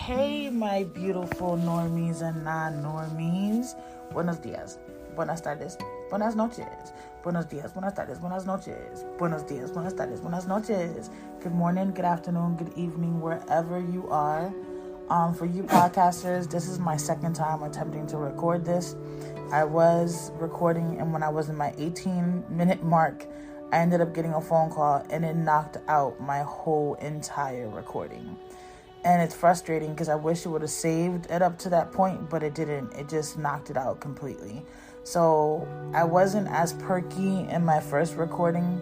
Hey, my beautiful normies and non-normies. Buenos dias, buenas tardes, buenas noches. Buenos dias, buenas tardes, buenas noches. Buenos dias, buenas tardes, buenas noches. Good morning, good afternoon, good evening, wherever you are. For you podcasters, this is my second time attempting to record this. I was recording, and when I was in my 18-minute mark, I ended up getting a phone call, and it knocked out my whole entire recording. And it's frustrating because I wish it would have saved it up to that point, but it didn't. It just knocked it out completely. So I wasn't as perky in my first recording.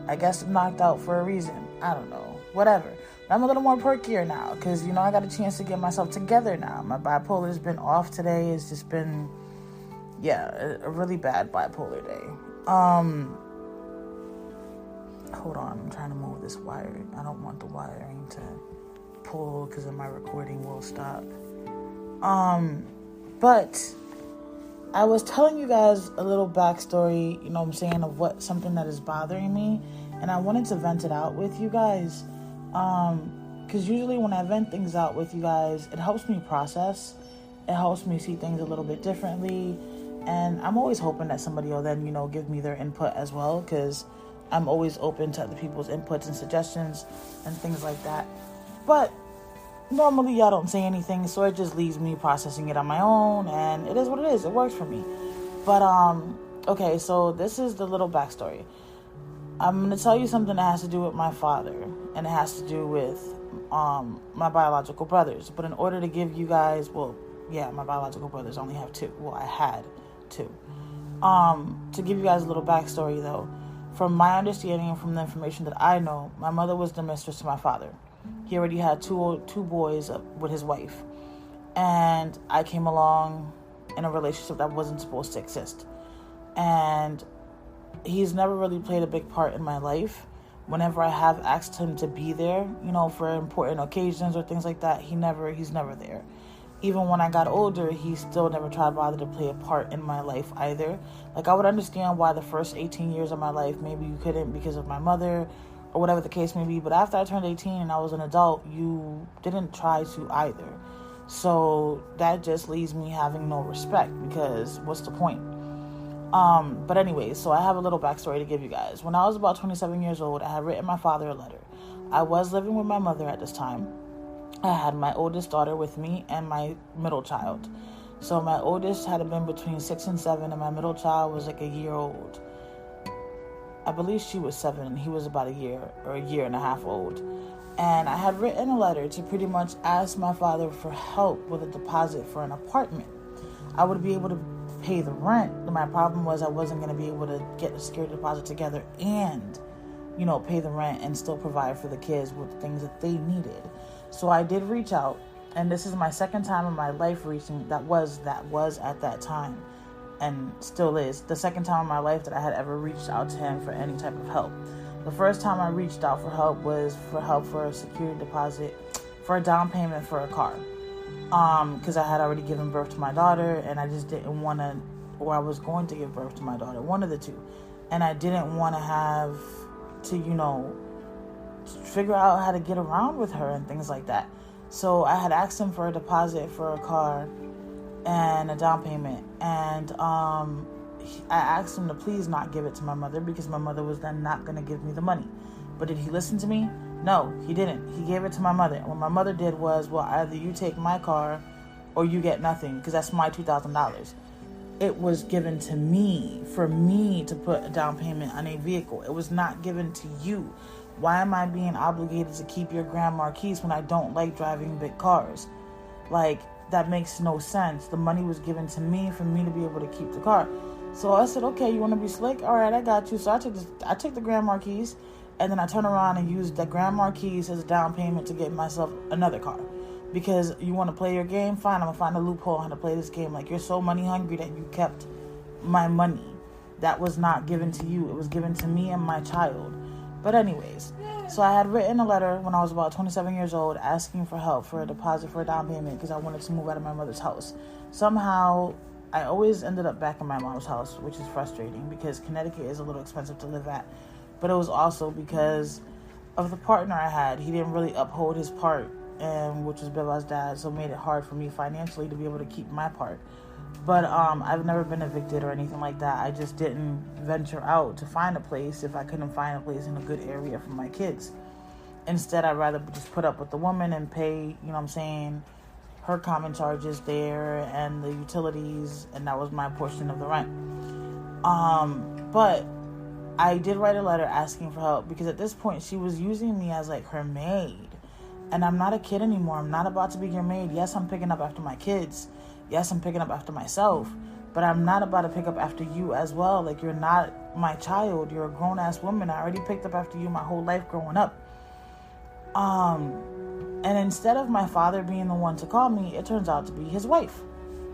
I guess it knocked out for a reason. I don't know. Whatever. But I'm a little more perkier now because, I got a chance to get myself together now. My bipolar has been off today. It's just been, a really bad bipolar day. Hold on. I'm trying to move this wire. I don't want the wiring to pull because then my recording will stop. But I was telling you guys a little backstory, of something that is bothering me, and I wanted to vent it out with you guys. Because usually when I vent things out with you guys, it helps me process. It helps me see things a little bit differently, and I'm always hoping that somebody will then, give me their input as well, because I'm always open to other people's inputs and suggestions and things like that. But normally y'all don't say anything, so it just leaves me processing it on my own, and it is what it is. It works for me. But, okay, so this is the little backstory. I'm going to tell you something that has to do with my father, and it has to do with my biological brothers. But in order to give you guys, my biological brothers only have two. Well, I had two. To give you guys a little backstory, though, from my understanding and from the information that I know, my mother was the mistress to my father. He already had two boys with his wife. And I came along in a relationship that wasn't supposed to exist. And he's never really played a big part in my life. Whenever I have asked him to be there, for important occasions or things like that, he's never there. Even when I got older, he still never tried to bother to play a part in my life either. Like, I would understand why the first 18 years of my life, maybe you couldn't because of my mother, or whatever the case may be. But after I turned 18 and I was an adult, you didn't try to either. So that just leaves me having no respect, because what's the point? But anyway, so I have a little backstory to give you guys. When I was about 27 years old, I had written my father a letter. I was living with my mother at this time. I had my oldest daughter with me and my middle child. So my oldest had been between 6 and 7, and my middle child was like a year old. I believe she was 7 and he was about a year and a half old. And I had written a letter to pretty much ask my father for help with a deposit for an apartment. I would be able to pay the rent. My problem was I wasn't going to be able to get a security deposit together and, pay the rent and still provide for the kids with the things that they needed. So I did reach out, and this is my second time in my life reaching, that was at that time, and still is, the second time in my life that I had ever reached out to him for any type of help. The first time I reached out for help was for a security deposit, for a down payment for a car. Because I had already given birth to my daughter, and I just didn't want to, or I was going to give birth to my daughter, one of the two. And I didn't want to have to, figure out how to get around with her and things like that. So I had asked him for a deposit for a car and a down payment. And I asked him to please not give it to my mother, because my mother was then not going to give me the money. But did he listen to me? No, he didn't. He gave it to my mother. And what my mother did was, either you take my car or you get nothing, because that's my $2,000. It was given to me for me to put a down payment on a vehicle. It was not given to you. Why am I being obligated to keep your Grand Marquis when I don't like driving big cars? Like, that makes no sense. The money was given to me for me to be able to keep the car. So I said, okay, you want to be slick? All right, I got you. So I took the Grand Marquis, and then I turned around and used the Grand Marquis as a down payment to get myself another car. Because you want to play your game? Fine, I'm going to find a loophole on how to play this game. Like, you're so money hungry that you kept my money. That was not given to you. It was given to me and my child. But anyways, so I had written a letter when I was about 27 years old asking for help for a deposit for a down payment because I wanted to move out of my mother's house. Somehow, I always ended up back in my mom's house, which is frustrating because Connecticut is a little expensive to live at. But it was also because of the partner I had. He didn't really uphold his part and which was Beva's dad, so it made it hard for me financially to be able to keep my part. But I've never been evicted or anything like that. I just didn't venture out to find a place if I couldn't find a place in a good area for my kids. Instead, I'd rather just put up with the woman and pay, you know what I'm saying, her common charges there and the utilities, and that was my portion of the rent. But I did write a letter asking for help, because at this point she was using me as like her maid, and I'm not a kid anymore. I'm not about to be your maid. Yes, I'm picking up after my kids. Yes, I'm picking up after myself, but I'm not about to pick up after you as well. Like, you're not my child. You're a grown-ass woman. I already picked up after you my whole life growing up. And instead of my father being the one to call me, it turns out to be his wife.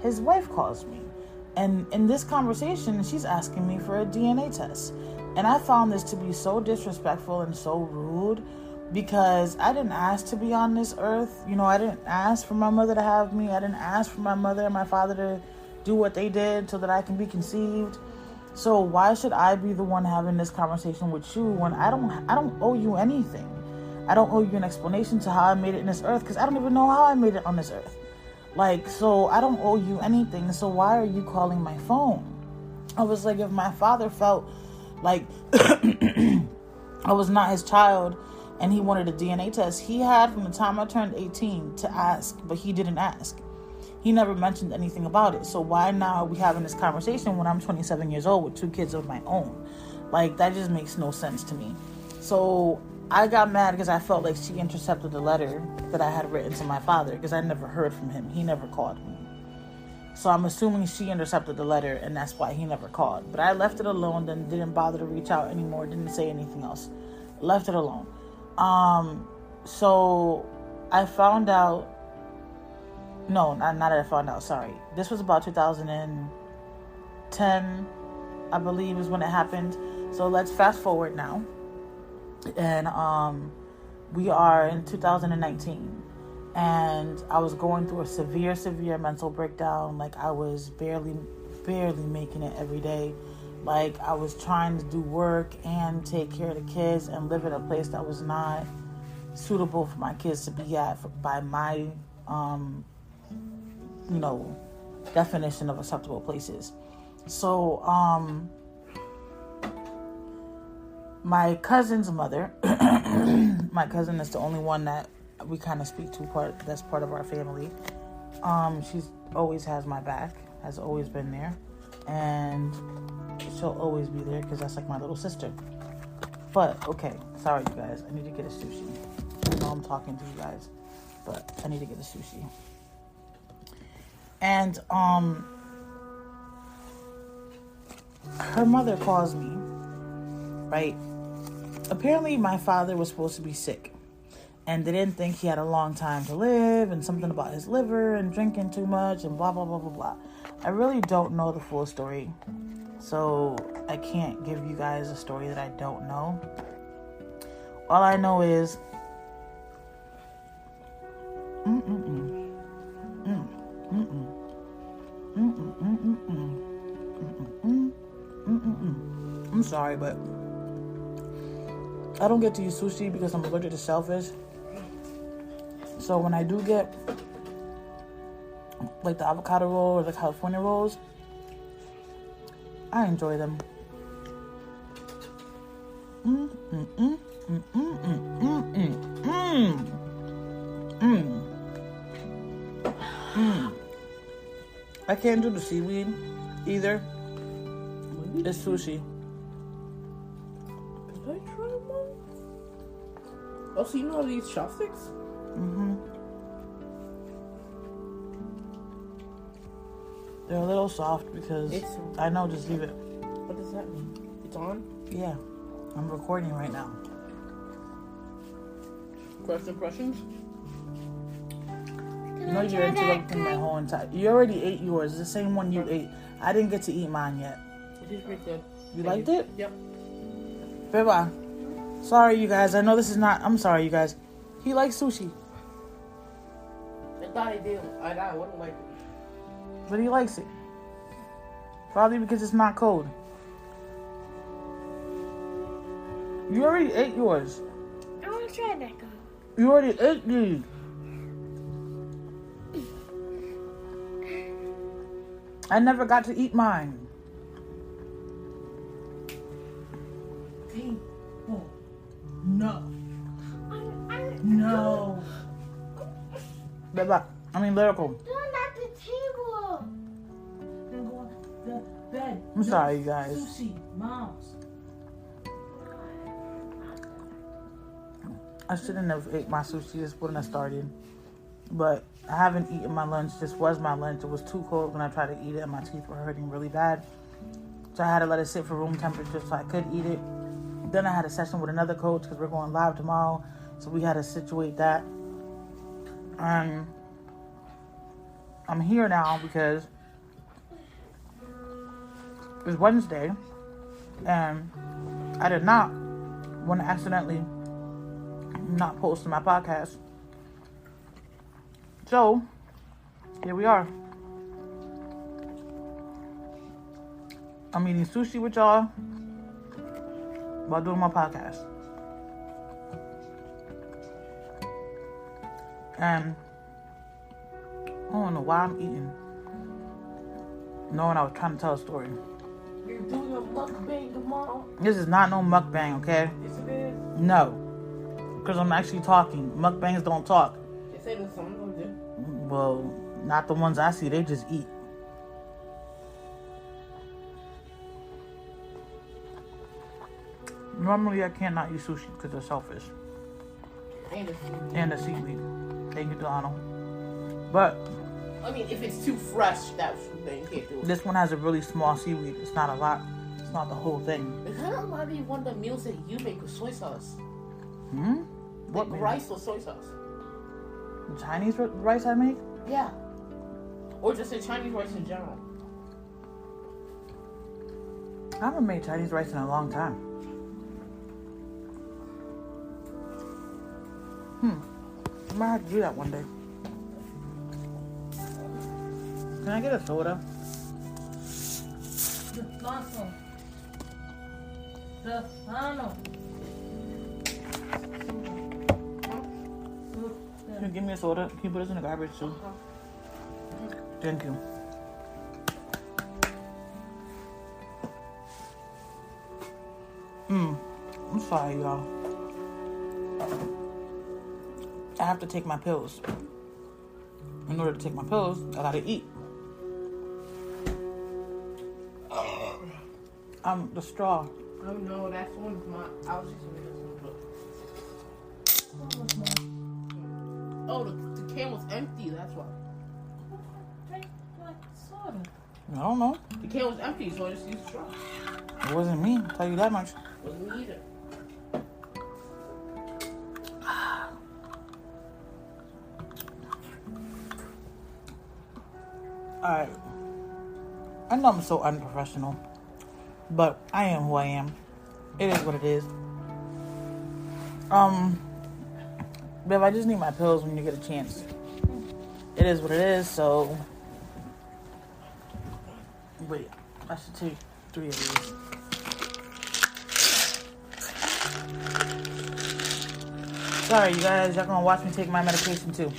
His wife calls me. And in this conversation, she's asking me for a DNA test. And I found this to be so disrespectful and so rude, because I didn't ask to be on this earth. You know, I didn't ask for my mother to have me. I didn't ask for my mother and my father to do what they did so that I can be conceived. So why should I be the one having this conversation with you when I don't owe you anything? I don't owe you an explanation to how I made it in this earth, because I don't even know how I made it on this earth. Like, so I don't owe you anything. So why are you calling my phone? I was like, if my father felt like I was not his child and he wanted a DNA test, he had from the time I turned 18 to ask, but he didn't ask. He never mentioned anything about it. So why now are we having this conversation when I'm 27 years old with 2 kids of my own? Like, that just makes no sense to me. So I got mad because I felt like she intercepted the letter that I had written to my father, because I never heard from him. He never called me. So I'm assuming she intercepted the letter, and that's why he never called. But I left it alone, then didn't bother to reach out anymore, didn't say anything else. Left it alone. So I found out, no, not that I found out, sorry. This was about 2010, I believe, is when it happened. So let's fast forward now. And we are in 2019. And I was going through a severe mental breakdown. Like, I was barely making it every day. Like, I was trying to do work and take care of the kids and live in a place that was not suitable for my kids to be at by my, definition of acceptable places. So, my cousin's mother, my cousin is the only one that we kind of speak to, that's part of our family. She's always has my back, has always been there, and she'll always be there because that's like my little sister. But okay, sorry you guys, I need to get a sushi. I know I'm talking to you guys, but I need to get a sushi. And her mother calls me, right? Apparently my father was supposed to be sick, and they didn't think he had a long time to live, and something about his liver and drinking too much and blah, blah, blah, blah, blah. I really don't know the full story, so I can't give you guys a story that I don't know. All I know is I'm sorry, but I don't get to use sushi because I'm allergic to shellfish. So when I do get like the avocado roll or the California rolls, I enjoy them. I can't do the seaweed either. It's sushi. Did I try one? Oh, so you know how to use chopsticks? They're a little soft because I know, just leave it. What does that mean? It's on? Yeah, I'm recording right now. First impressions? No, you're interrupting my whole entire... You already ate yours. It's the same one you ate. I didn't get to eat mine yet. It is pretty good. You liked it? Yep. Bye-bye. Sorry, you guys. I know this is not... I'm sorry, you guys. He likes sushi. I thought I did. I wouldn't like it. But he likes it. Probably because it's not cold. You already ate yours. I want to try that, girl. You already ate these. I never got to eat mine. No. No. Beba, I mean lyrical. They're at the table. They're going to the bed. I'm sorry, you guys. Sushi, moms. I shouldn't have ate my sushi. This wouldn't have started. But I haven't eaten my lunch. This was my lunch. It was too cold when I tried to eat it, and my teeth were hurting really bad. So I had to let it sit for room temperature so I could eat it. Then I had a session with another coach because we're going live tomorrow. So we had to situate that. And I'm here now because it's Wednesday. And I did not want to accidentally not post my podcast. So, here we are. I'm eating sushi with y'all while doing my podcast. And I don't know why I'm eating, knowing I was trying to tell a story. You're doing a mukbang tomorrow? This is not no mukbang, okay? Yes, it is. No. Because I'm actually talking. Mukbangs don't talk. They say that some of them do. Well, not the ones I see. They just eat. Normally, I cannot eat sushi because they're selfish. And the seaweed. Thank you, Delano. But I mean, if it's too fresh, then you can't do it. this one has a really small seaweed. It's not a lot. It's not the whole thing. It kind of reminds me of one of the meals that you make with soy sauce. What Like meal? rice with soy sauce. The Chinese rice I make? Yeah. Or just a Chinese rice in general. I haven't made Chinese rice in a long time. I might have to do that one day. Can I get a soda? Can you give me a soda? Can you put this in the garbage too? Thank you. I'm sorry, y'all. I have to take my pills. In order to take my pills, I gotta eat. The straw. Oh no, that's one of my. I was just reading this one. Oh, the can was empty. That's why. Drink like soda. I don't know. The can was empty, so I just used straw. It wasn't me. I'll tell you that much. Wasn't me either. Alright. I know I'm so unprofessional, but I am who I am. It is what it is. But I just need my pills when you get a chance. It is what it is, so wait, I should take 3 of these. Sorry, you guys, y'all gonna watch me take my medication too.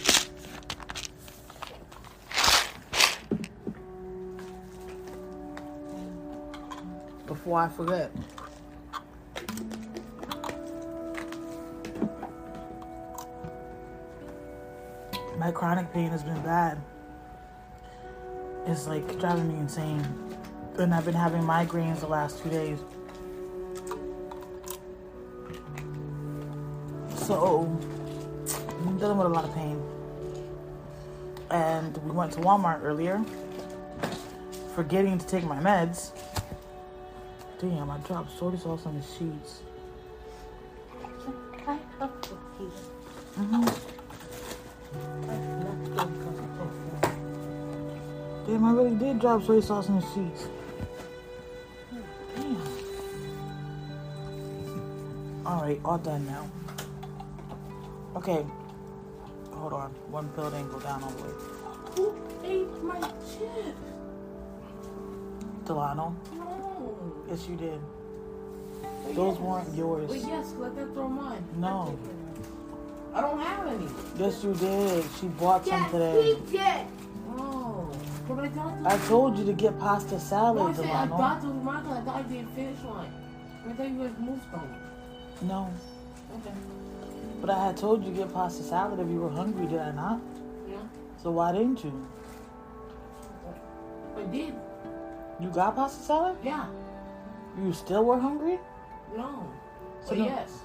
Before I forget. My chronic pain has been bad. It's like driving me insane. And I've been having migraines the last 2 days. So, I'm dealing with a lot of pain. And we went to Walmart earlier, forgetting to take my meds. Damn, I dropped soy sauce on the sheets. Damn, I really did drop soy sauce in the sheets. Damn. Alright, all done now. Okay. Hold on. One pill didn't go down all the way. Who ate my chips? Delano? No. Yes, you did. Wait, Those yes. weren't yours. Wait, yes, let that throw mine. No. I don't have any. Yes, you did. She bought some Yes, today. he did. Oh. But I got those. I told you to get pasta salad, No, I said I Delano. got those markers. I thought I didn't finish one. I thought you guys moved from. No. Okay. But I had told you to get pasta salad if you were hungry, did I not? Yeah. So why didn't you? I did. You got pasta salad? Yeah. You still were hungry? No. So But no- yes.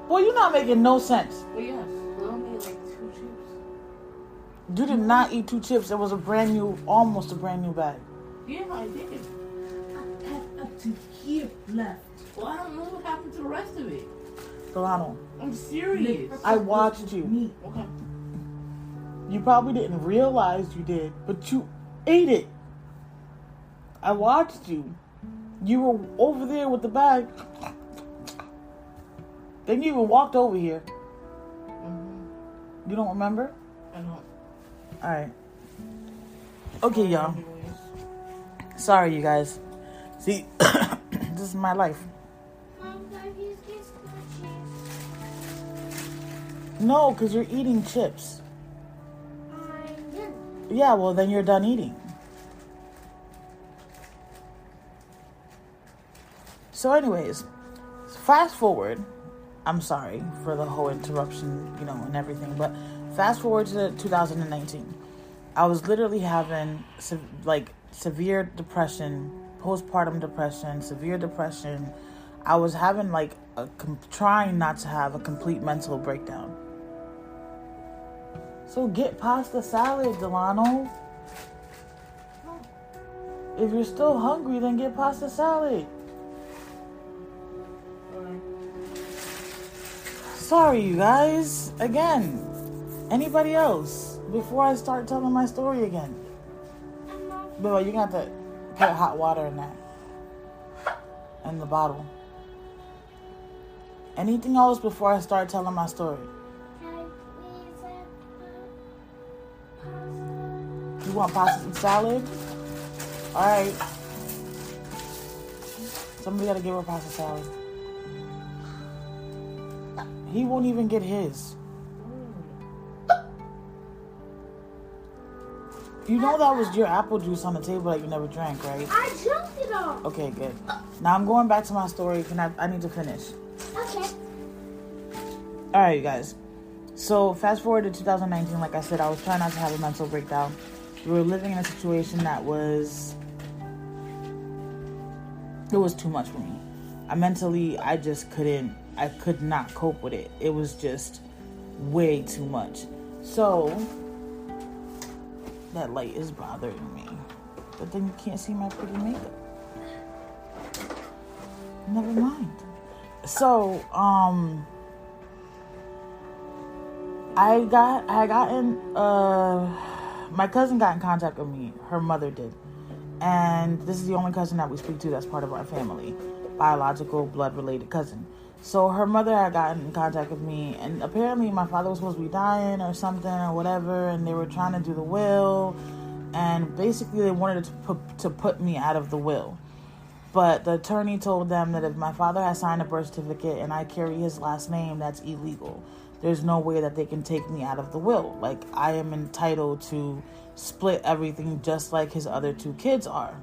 Boy, you're not making no sense. But yes. I only ate like 2 chips. You did not eat 2 chips. That was almost a brand new bag. Yeah, I did. I have up to here left. Well, I don't know what happened to the rest of it. Delano, I'm serious. I watched you. Me. Okay. You probably didn't realize you did, but you ate it. I watched you. You were over there with the bag. Then you even walked over here. Mm-hmm. You don't remember? I know. Alright. Okay, y'all. Anyways. Sorry, you guys. See, this is my life. Mom, can I use these scratches? No, because you're eating chips. I'm done. Yeah, well, then you're done eating. So, anyways, fast forward. I'm sorry for the whole interruption, and everything, but fast forward to 2019. I was literally having severe depression, postpartum depression, severe depression. I was having trying not to have a complete mental breakdown. So get pasta salad, Delano. If you're still hungry, then get pasta salad. Sorry, you guys. Again, anybody else? Before I start telling my story again. But you're going to have to put hot water in that. In the bottle. Anything else before I start telling my story? Can I please have pasta? You want pasta and salad? Alright. Somebody got to give her pasta salad. He won't even get his. You know that was your apple juice on the table that you never drank, right? I jumped it off. Okay, good. Now I'm going back to my story. I need to finish. Okay. Alright, you guys. So fast forward to 2019, like I said, I was trying not to have a mental breakdown. We were living in a situation that was too much for me. I could not cope with it. It was just way too much. So that light is bothering me. But then you can't see my pretty makeup. Never mind. So, my cousin got in contact with me. Her mother did. And this is the only cousin that we speak to that's part of our family. Biological, blood-related cousin. So her mother had gotten in contact with me, and apparently my father was supposed to be dying or something or whatever, and they were trying to do the will, and basically they wanted to put me out of the will. But the attorney told them that if my father has signed a birth certificate and I carry his last name, that's illegal. There's no way that they can take me out of the will. Like, I am entitled to split everything just like his other 2 kids are.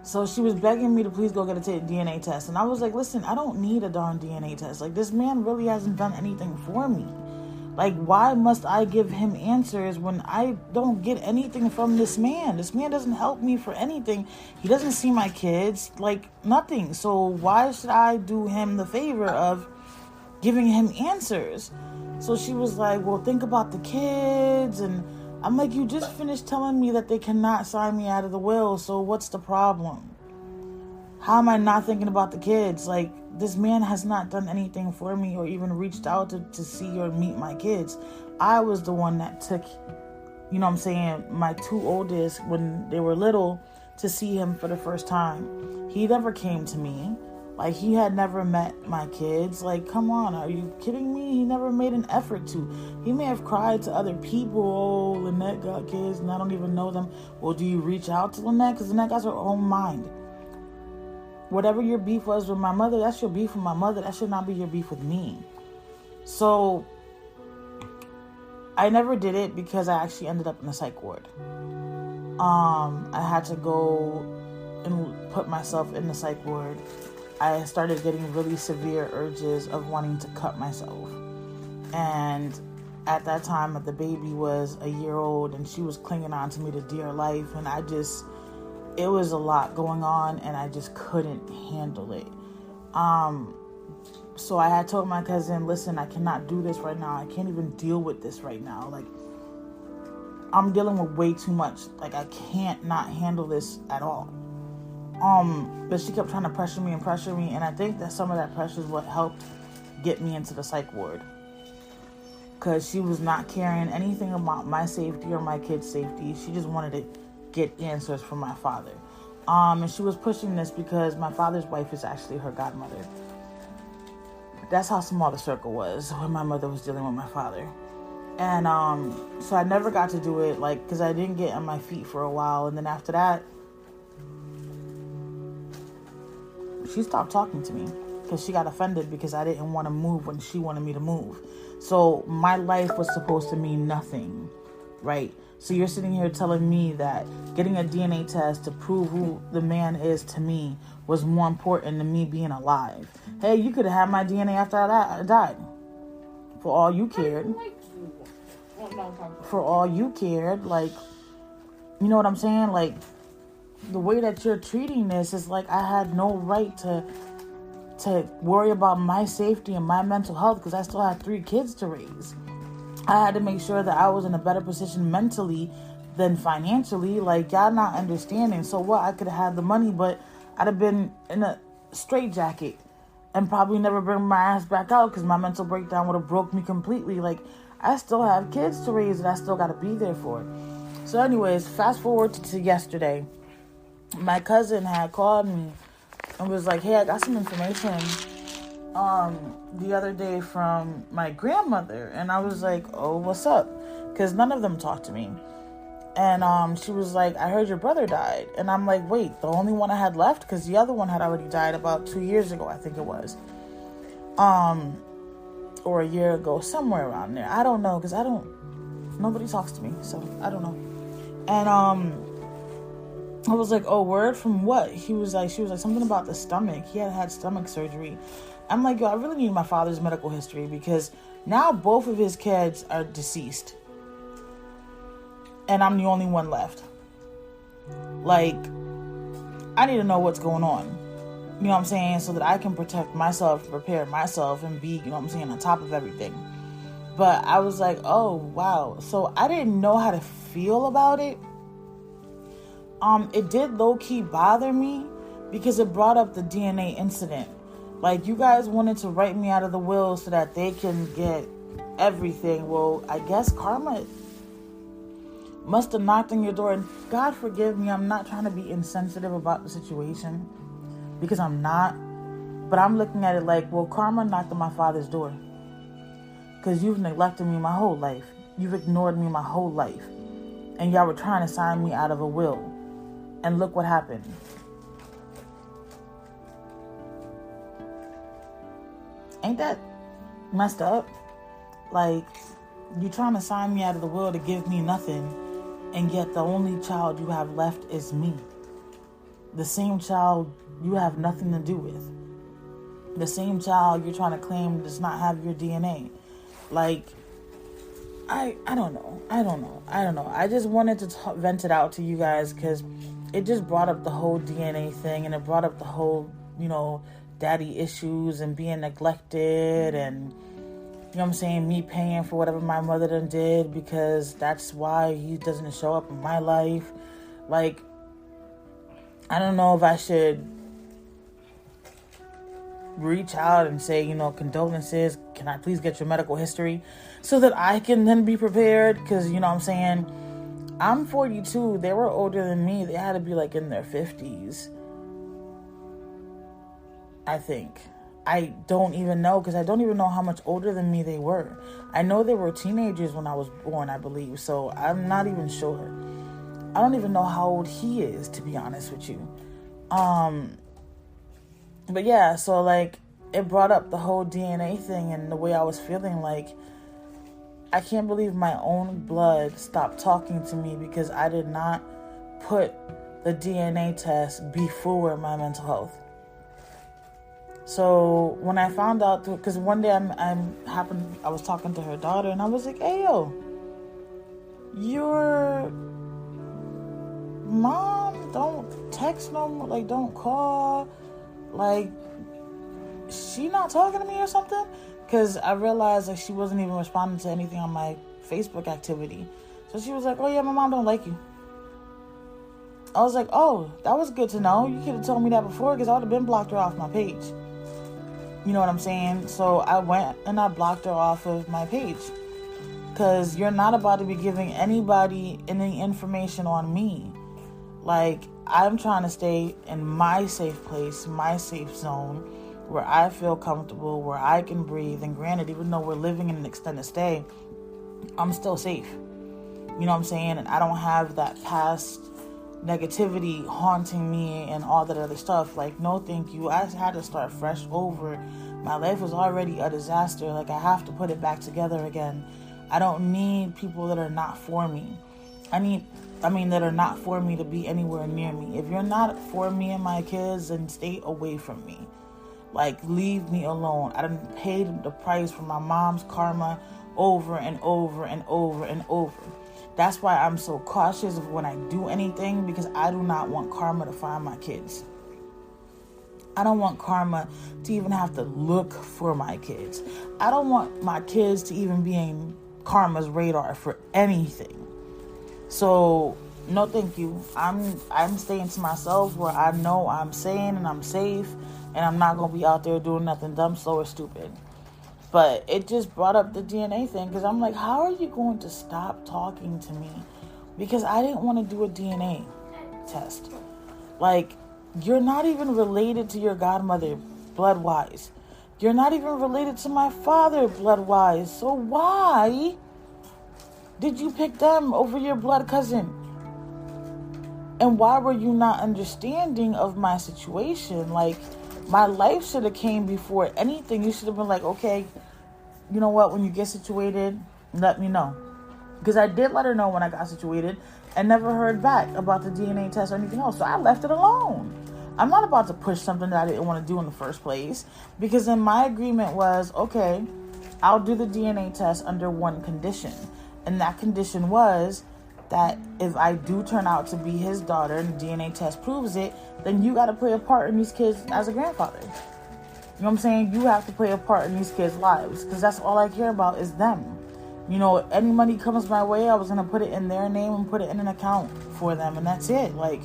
So she was begging me to please go get a DNA test. And I was like, listen, I don't need a darn DNA test. Like, this man really hasn't done anything for me. Like, why must I give him answers when I don't get anything from this man? This man doesn't help me for anything. He doesn't see my kids, like, nothing. So why should I do him the favor of giving him answers? So she was like, well, think about the kids. And I'm like, you just finished telling me that they cannot sign me out of the will, so what's the problem? How am I not thinking about the kids? Like, this man has not done anything for me or even reached out to see or meet my kids. I was the one that took, my 2 oldest when they were little to see him for the first time. He never came to me. Like, he had never met my kids. Like, come on, are you kidding me? He never made an effort to. He may have cried to other people. Oh, Lynette got kids and I don't even know them. Well, do you reach out to Lynette? Because Lynette got her own mind. Whatever your beef was with my mother, that's your beef with my mother. That should not be your beef with me. So, I never did it because I actually ended up in the psych ward. I had to go and put myself in the psych ward. I started getting really severe urges of wanting to cut myself. And at that time, the baby was a year old and she was clinging on to me to dear life. And it was a lot going on and I just couldn't handle it. So I had told my cousin, listen, I cannot do this right now. I can't even deal with this right now. Like, I'm dealing with way too much. Like, I can't not handle this at all. But she kept trying to pressure me. And I think that some of that pressure is what helped get me into the psych ward. Because she was not caring anything about my safety or my kids' safety. She just wanted to get answers from my father. And she was pushing this because my father's wife is actually her godmother. That's how small the circle was when my mother was dealing with my father. And so I never got to do it, like, because I didn't get on my feet for a while. And then after that, she stopped talking to me because she got offended because I didn't want to move when she wanted me to move. So my life was supposed to mean nothing, right? So you're sitting here telling me that getting a DNA test to prove who the man is to me was more important than me being alive. Hey, you could have had my DNA after I died. For all you cared. For all you cared. Like, you know what I'm saying? Like, the way that you're treating this is like I had no right to worry about my safety and my mental health because I still had 3 kids to raise. I had to make sure that I was in a better position mentally than financially. Like, y'all not understanding. So what? I could have had the money, but I'd have been in a straitjacket and probably never bring my ass back out because my mental breakdown would have broke me completely. Like, I still have kids to raise that I still got to be there for. So anyways, fast forward to yesterday. My cousin had called me and was like, hey, I got some information the other day from my grandmother. And I was like, oh, what's up? Because none of them talked to me. And she was like, I heard your brother died. And I'm like, wait, the only one I had left? Because the other one had already died about 2 years ago, I think it was. Or a year ago, somewhere around there. I don't know, because nobody talks to me, so I don't know. And I was like, oh, word from what? She was like, something about the stomach. He had stomach surgery. I'm like, yo, I really need my father's medical history because now both of his kids are deceased. And I'm the only one left. Like, I need to know what's going on. You know what I'm saying? So that I can protect myself, prepare myself, and be, you know what I'm saying, on top of everything. But I was like, oh, wow. So I didn't know how to feel about it. It did low-key bother me because it brought up the DNA incident. Like, you guys wanted to write me out of the will so that they can get everything. Well, I guess karma must have knocked on your door. And God forgive me, I'm not trying to be insensitive about the situation because I'm not. But I'm looking at it like, well, karma knocked on my father's door because you've neglected me my whole life. You've ignored me my whole life. And y'all were trying to sign me out of a will. And look what happened. Ain't that messed up? Like, you trying to sign me out of the will to give me nothing, and yet the only child you have left is me. The same child you have nothing to do with. The same child you're trying to claim does not have your DNA. Like, I don't know. I just wanted to vent it out to you guys because it just brought up the whole DNA thing, and it brought up the whole, daddy issues and being neglected, and, you know what I'm saying, me paying for whatever my mother done did because that's why he doesn't show up in my life. Like, I don't know if I should reach out and say, condolences, can I please get your medical history so that I can then be prepared? Because, you know what I'm saying, I'm 42. They were older than me. They had to be like in their 50s, I think. I don't even know because I don't even know how much older than me they were. I know they were teenagers when I was born, I believe. So I'm not even sure. I don't even know how old he is, to be honest with you. But yeah, so like it brought up the whole DNA thing and the way I was feeling. Like, I can't believe my own blood stopped talking to me because I did not put the DNA test before my mental health. So when I found out, because one day I was talking to her daughter, and I was like, "Hey, yo, your mom don't text no more, like don't call, like she not talking to me or something?" Because I realized like she wasn't even responding to anything on my Facebook activity. So she was like, "Oh yeah, my mom don't like you." I was like, "Oh, that was good to know. You could have told me that before, because I would have been blocked her off my page." You know what I'm saying? So I went and I blocked her off of my page. Because you're not about to be giving anybody any information on me. Like, I'm trying to stay in my safe place, my safe zone, where I feel comfortable, where I can breathe. And granted, even though we're living in an extended stay, I'm still safe. You know what I'm saying? And I don't have that past negativity haunting me and all that other stuff. Like, no thank you. I had to start fresh over. My life was already a disaster. Like, I have to put it back together again. I don't need people that are not for me. That are not for me to be anywhere near me. If you're not for me and my kids, then stay away from me. Like, leave me alone. I done paid the price for my mom's karma over and over and over and over. That's why I'm so cautious of when I do anything, because I do not want karma to find my kids. I don't want karma to even have to look for my kids. I don't want my kids to even be in karma's radar for anything. So, no thank you. I'm staying to myself where I know I'm sane and I'm safe, and I'm not going to be out there doing nothing dumb, slow, or stupid. But it just brought up the DNA thing, because I'm like, how are you going to stop talking to me? Because I didn't want to do a DNA test. Like, you're not even related to your godmother blood-wise. You're not even related to my father blood-wise. So why did you pick them over your blood cousin? And why were you not understanding of my situation? Like, my life should have came before anything. You should have been like, okay, you know what? When you get situated, let me know. Because I did let her know when I got situated and never heard back about the DNA test or anything else. So I left it alone. I'm not about to push something that I didn't want to do in the first place. Because then my agreement was, okay, I'll do the DNA test under one condition. And that condition was that if I do turn out to be his daughter and the DNA test proves it, then you got to play a part in these kids as a grandfather. You know what I'm saying? You have to play a part in these kids' lives, because that's all I care about is them. You know, any money comes my way, I was going to put it in their name and put it in an account for them, and that's it. Like,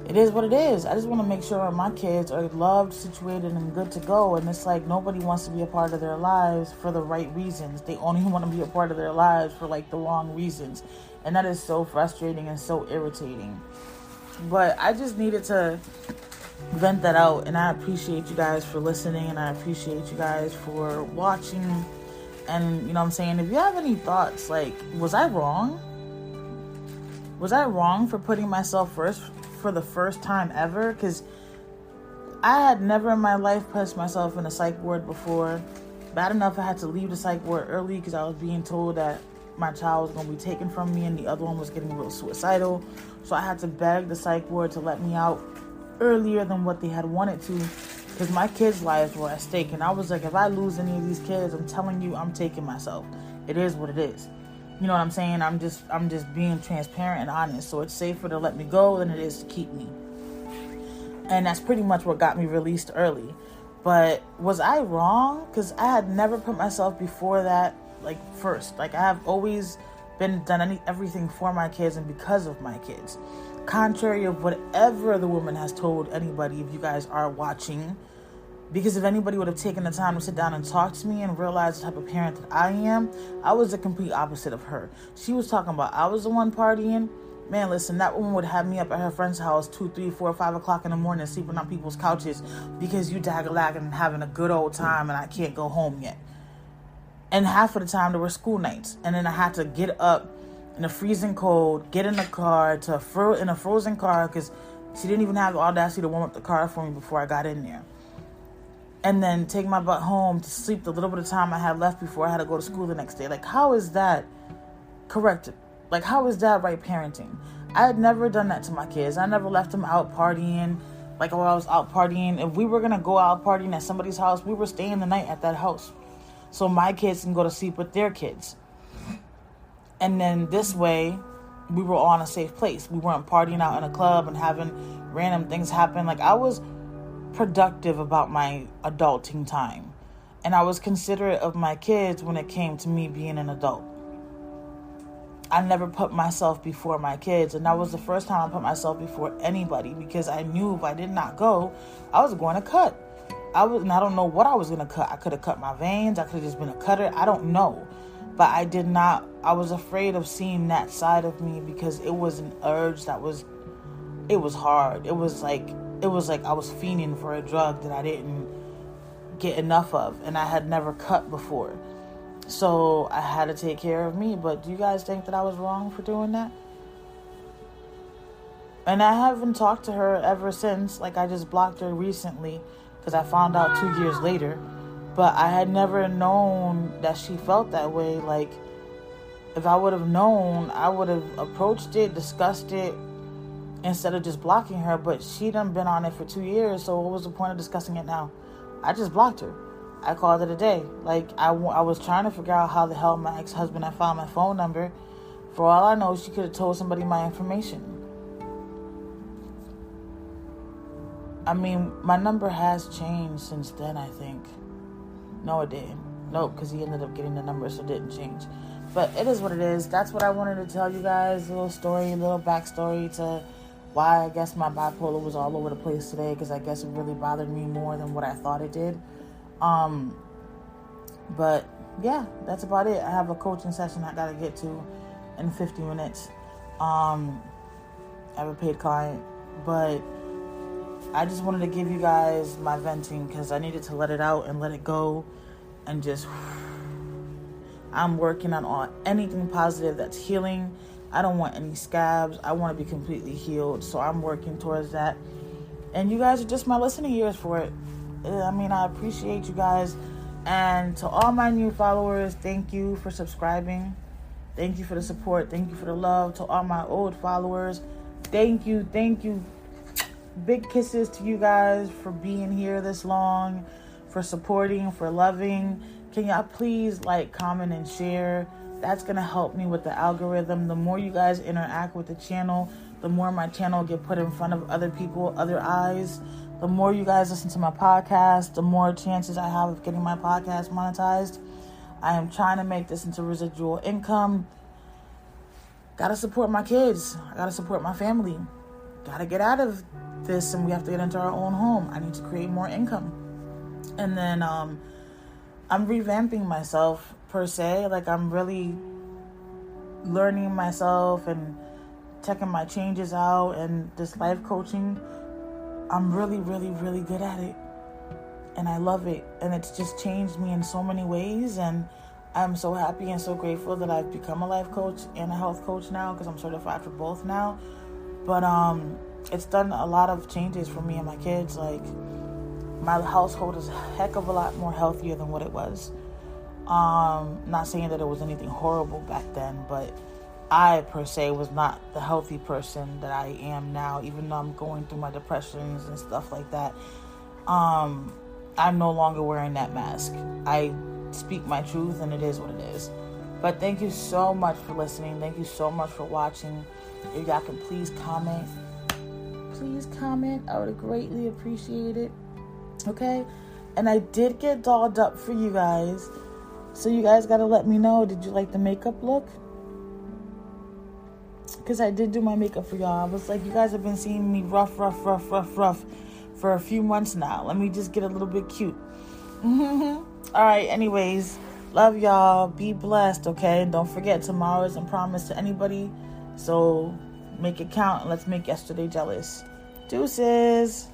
it is what it is. I just want to make sure my kids are loved, situated, and good to go. And it's like nobody wants to be a part of their lives for the right reasons. They only want to be a part of their lives for like the wrong reasons. And that is so frustrating and so irritating. But I just needed to vent that out. And I appreciate you guys for listening. And I appreciate you guys for watching. And, you know what I'm saying? If you have any thoughts, like, was I wrong? Was I wrong for putting myself first for the first time ever? Because I had never in my life placed myself in a psych ward before. Bad enough I had to leave the psych ward early because I was being told that my child was going to be taken from me and the other one was getting a little suicidal. So I had to beg the psych ward to let me out earlier than what they had wanted to, because my kids' lives were at stake. And I was like, if I lose any of these kids, I'm telling you, I'm taking myself. It is what it is. You know what I'm saying? I'm just being transparent and honest. So it's safer to let me go than it is to keep me. And that's pretty much what got me released early. But was I wrong? Because I had never put myself before that, like, first. Like, I have always done everything for my kids and because of my kids. Contrary of whatever the woman has told anybody, if you guys are watching. Because if anybody would have taken the time to sit down and talk to me and realize the type of parent that I am, I was the complete opposite of her. She was talking about I was the one partying. Man, listen, that woman would have me up at her friend's house 2, 3, 4, 5 o'clock in the morning sleeping on people's couches because you dag-a-lag and having a good old time and I can't go home yet. And half of the time there were school nights. And then I had to get up in the freezing cold, get in the car in a frozen car because she didn't even have the audacity to warm up the car for me before I got in there. and then take my butt home to sleep the little bit of time I had left before I had to go to school the next day. Like, how is that correct? Like, how is that right parenting? I had never done that to my kids. I never left them out partying. Like, while I was out partying, if we were going to go out partying at somebody's house, we were staying the night at that house. So my kids can go to sleep with their kids. And then this way, we were all in a safe place. We weren't partying out in a club and having random things happen. Like, I was productive about my adulting time. And I was considerate of my kids when it came to me being an adult. I never put myself before my kids. And that was the first time I put myself before anybody, because I knew if I did not go, I was going to cut. I don't know what I was going to cut. I could have cut my veins. I could have just been a cutter. I don't know. But I did not. I was afraid of seeing that side of me, because it was an urge it was hard. It was like I was fiending for a drug that I didn't get enough of, and I had never cut before. So I had to take care of me. But do you guys think that I was wrong for doing that? And I haven't talked to her ever since. Like, I just blocked her recently because I found out 2 years later. But I had never known that she felt that way. Like, if I would have known, I would have approached it, discussed it, instead of just blocking her. But she done been on it for 2 years, so what was the point of discussing it now? I just blocked her. I called it a day. Like, I was trying to figure out how the hell my ex-husband had found my phone number. For all I know, she could have told somebody my information. I mean, my number has changed since then, I think. No, it didn't. Nope, because he ended up getting the number, so it didn't change. But it is what it is. That's what I wanted to tell you guys. A little story, a little backstory to why I guess my bipolar was all over the place today, because I guess it really bothered me more than what I thought it did. But yeah, that's about it. I have a coaching session I gotta get to in 50 minutes. I have a paid client, but I just wanted to give you guys my venting, because I needed to let it out and let it go, and just, I'm working on anything positive that's healing. I don't want any scabs. I want to be completely healed. So I'm working towards that. And you guys are just my listening ears for it. I mean, I appreciate you guys. And to all my new followers, thank you for subscribing. Thank you for the support. Thank you for the love. To all my old followers, thank you. Thank you. Big kisses to you guys for being here this long, for supporting, for loving. Can y'all please like, comment, and share? That's going to help me with the algorithm. The more you guys interact with the channel, the more my channel get put in front of other people, other eyes. The more you guys listen to my podcast, the more chances I have of getting my podcast monetized. I am trying to make this into residual income. Gotta support my kids. I gotta support my family. Gotta get out of this, and we have to get into our own home. I need to create more income. And then I'm revamping myself, per se. Like, I'm really learning myself and checking my changes out, and this life coaching, I'm really, really, really good at it. And I love it. And it's just changed me in so many ways. And I'm so happy and so grateful that I've become a life coach and a health coach now, because I'm certified for both now. But it's done a lot of changes for me and my kids. Like, my household is a heck of a lot more healthier than what it was. Not saying that it was anything horrible back then, but I, per se, was not the healthy person that I am now, even though I'm going through my depressions and stuff like that. I'm no longer wearing that mask. I speak my truth, and it is what it is. But thank you so much for listening. Thank you so much for watching. If y'all can please comment. Please comment. I would greatly appreciate it. Okay? And I did get dolled up for you guys. So you guys got to let me know. Did you like the makeup look? Because I did do my makeup for y'all. I was like, you guys have been seeing me rough for a few months now. Let me just get a little bit cute. All right, anyways. Love y'all. Be blessed, okay? And don't forget, tomorrow isn't promised to anybody. So make it count, and let's make yesterday jealous. Deuces.